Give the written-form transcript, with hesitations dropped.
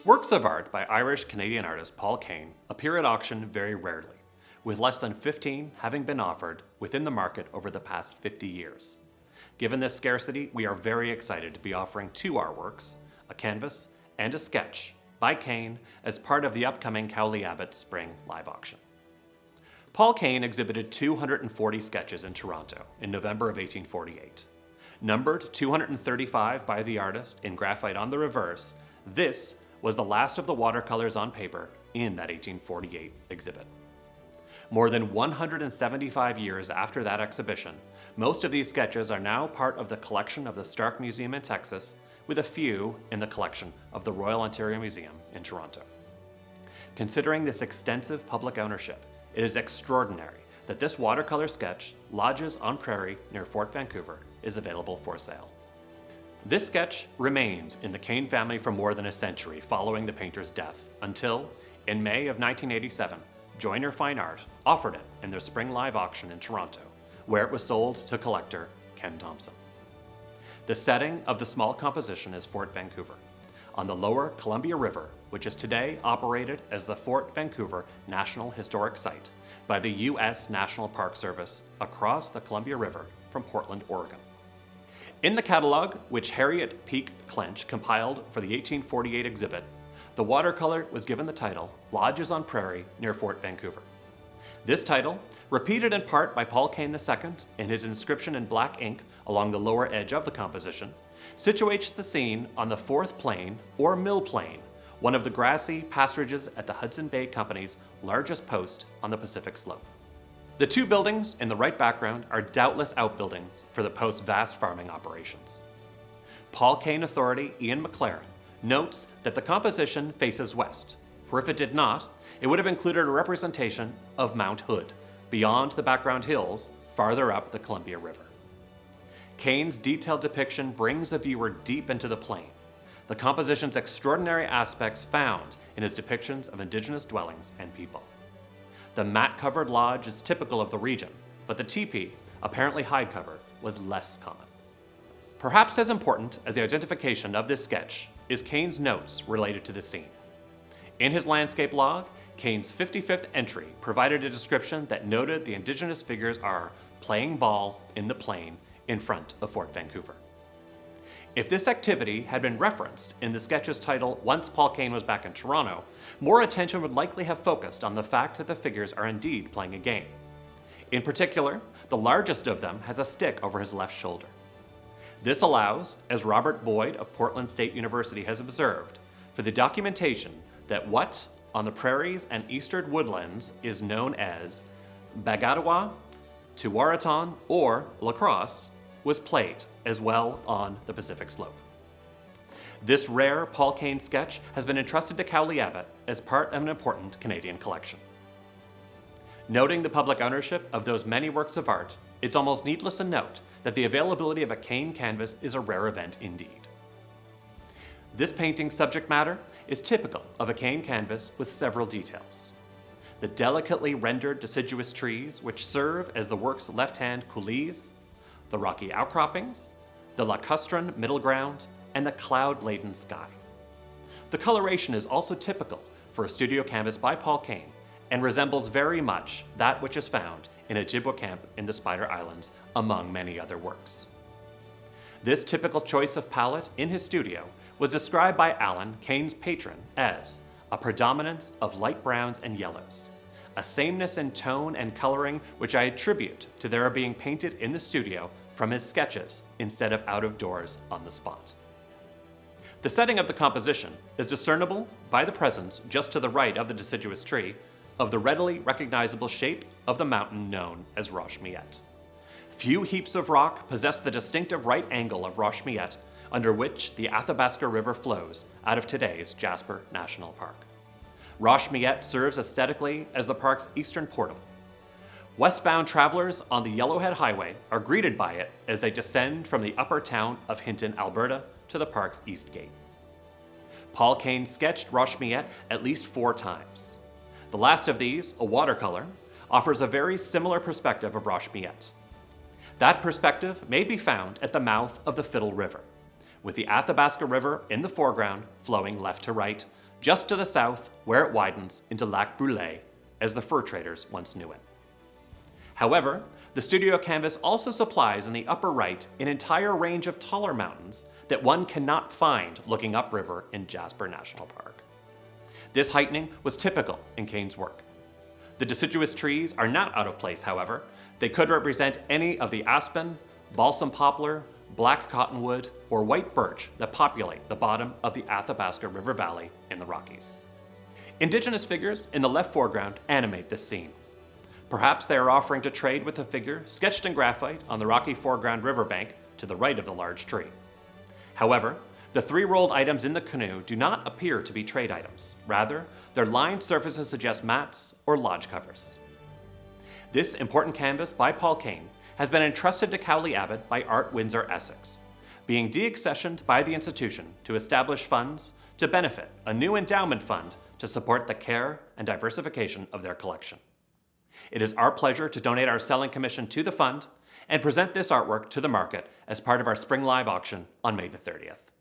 Works of art by Irish-Canadian artist Paul Kane appear at auction very rarely, with less than 15 having been offered within the market over the past 50 years. Given this scarcity, we are very excited to be offering two artworks, a canvas and a sketch, by Kane as part of the upcoming Cowley Abbott Spring Live Auction. Paul Kane exhibited 240 sketches in Toronto in November of 1848. Numbered 235 by the artist in graphite on the reverse, this was the last of the watercolors on paper in that 1848 exhibit. More than 175 years after that exhibition, most of these sketches are now part of the collection of the Stark Museum in Texas, with a few in the collection of the Royal Ontario Museum in Toronto. Considering this extensive public ownership, it is extraordinary that this watercolor sketch, Lodges on Prairie near Fort Vancouver, is available for sale. This sketch remained in the Kane family for more than a century following the painter's death, until, in May of 1987, Joyner Fine Art offered it in their Spring Live Auction in Toronto, where it was sold to collector Ken Thompson. The setting of the small composition is Fort Vancouver, on the lower Columbia River, which is today operated as the Fort Vancouver National Historic Site by the U.S. National Park Service across the Columbia River from Portland, Oregon. In the catalogue, which Harriet Peake Clench compiled for the 1848 exhibit, the watercolor was given the title Lodges on Prairie near Fort Vancouver. This title, repeated in part by Paul Kane II in his inscription in black ink along the lower edge of the composition, situates the scene on the fourth plain, or mill plain, one of the grassy pasturages at the Hudson Bay Company's largest post on the Pacific Slope. The two buildings in the right background are doubtless outbuildings for the post's vast farming operations. Paul Kane authority Ian McLaren notes that the composition faces west, for if it did not, it would have included a representation of Mount Hood, beyond the background hills, farther up the Columbia River. Kane's detailed depiction brings the viewer deep into the plain, the composition's extraordinary aspects found in his depictions of indigenous dwellings and people. The mat-covered lodge is typical of the region, but the teepee, apparently hide-covered, was less common. Perhaps as important as the identification of this sketch is Kane's notes related to the scene. In his landscape log, Kane's 55th entry provided a description that noted the indigenous figures are playing ball in the plain in front of Fort Vancouver. If this activity had been referenced in the sketch's title Once Paul Kane Was Back in Toronto, more attention would likely have focused on the fact that the figures are indeed playing a game. In particular, the largest of them has a stick over his left shoulder. This allows, as Robert Boyd of Portland State University has observed, for the documentation that what, on the prairies and eastern woodlands, is known as Bagadawa, Tuwaraton, or lacrosse, was played as well on the Pacific Slope. This rare Paul Kane sketch has been entrusted to Cowley Abbott as part of an important Canadian collection. Noting the public ownership of those many works of art, it's almost needless to note that the availability of a Kane canvas is a rare event indeed. This painting's subject matter is typical of a Kane canvas with several details. The delicately rendered deciduous trees which serve as the work's left-hand coulisses, the rocky outcroppings, the lacustrine middle ground, and the cloud-laden sky. The coloration is also typical for a studio canvas by Paul Kane and resembles very much that which is found in Ojibwa Camp in the Spider Islands, among many other works. This typical choice of palette in his studio was described by Alan, Kane's patron, as a predominance of light browns and yellows, a sameness in tone and coloring which I attribute to their being painted in the studio from his sketches instead of out of doors on the spot. The setting of the composition is discernible by the presence, just to the right of the deciduous tree, of the readily recognizable shape of the mountain known as Roche Miette. Few heaps of rock possess the distinctive right angle of Roche Miette, under which the Athabasca River flows out of today's Jasper National Park. Roche Miette serves aesthetically as the park's eastern portal. Westbound travelers on the Yellowhead Highway are greeted by it as they descend from the upper town of Hinton, Alberta, to the park's east gate. Paul Kane sketched Roche Miette at least 4 times. The last of these, a watercolor, offers a very similar perspective of Roche Miette. That perspective may be found at the mouth of the Fiddle River, with the Athabasca River in the foreground flowing left to right, just to the south where it widens into Lac Brûlé, as the fur traders once knew it. However, the studio canvas also supplies in the upper right an entire range of taller mountains that one cannot find looking upriver in Jasper National Park. This heightening was typical in Kane's work. The deciduous trees are not out of place, however. They could represent any of the aspen, balsam poplar, black cottonwood, or white birch that populate the bottom of the Athabasca River Valley in the Rockies. Indigenous figures in the left foreground animate this scene. Perhaps they are offering to trade with a figure sketched in graphite on the rocky foreground riverbank to the right of the large tree. However, the three rolled items in the canoe do not appear to be trade items. Rather, their lined surfaces suggest mats or lodge covers. This important canvas by Paul Kane has been entrusted to Cowley Abbott by Art Windsor Essex, being deaccessioned by the institution to establish funds to benefit a new endowment fund to support the care and diversification of their collection. It is our pleasure to donate our selling commission to the fund and present this artwork to the market as part of our Spring Live auction on May the 30th.